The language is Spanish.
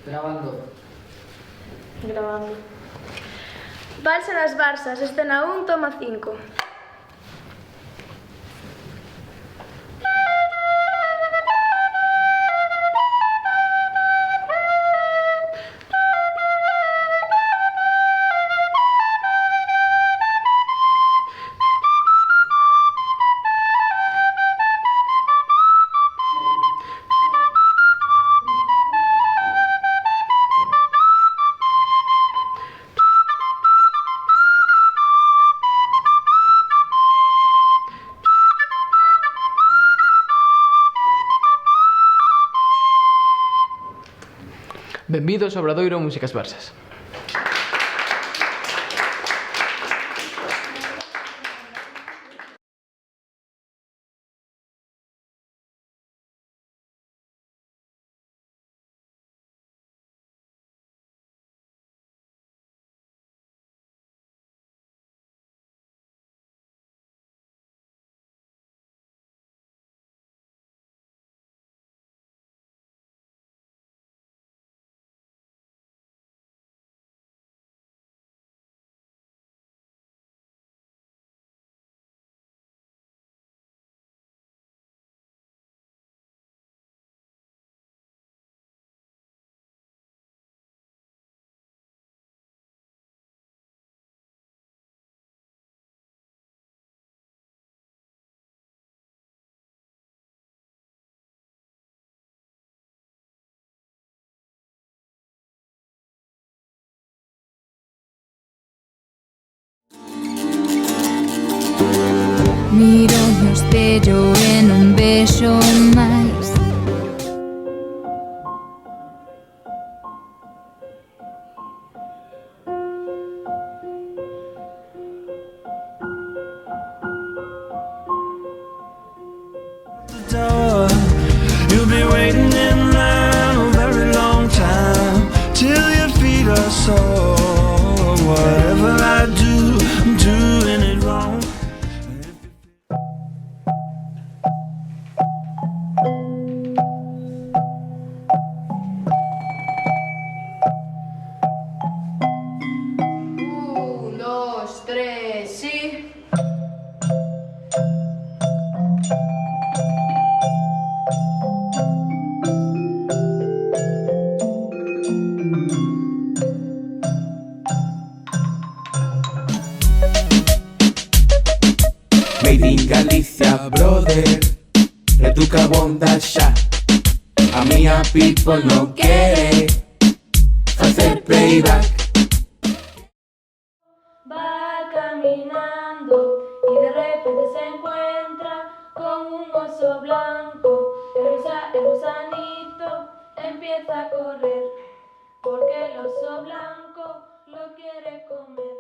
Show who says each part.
Speaker 1: Grabando.
Speaker 2: Grabando. Balsa nas Barsas, escena 1, toma 5.
Speaker 1: Benvidos ao Obradoiro Músicas Barsas.
Speaker 3: Miro no espello e non vexo máis.
Speaker 4: You'll be waiting in line a very long time till your feet are sore. Whatever I do, I'm doing it wrong.
Speaker 2: Un, dos, tres, sí.
Speaker 5: Made in Galicia, brother, educa bonda xa. A miña people non quere facer playback.
Speaker 2: Va caminando y de repente se encuentra con un oso blanco. El gusanito empieza a correr porque el oso blanco lo quiere comer.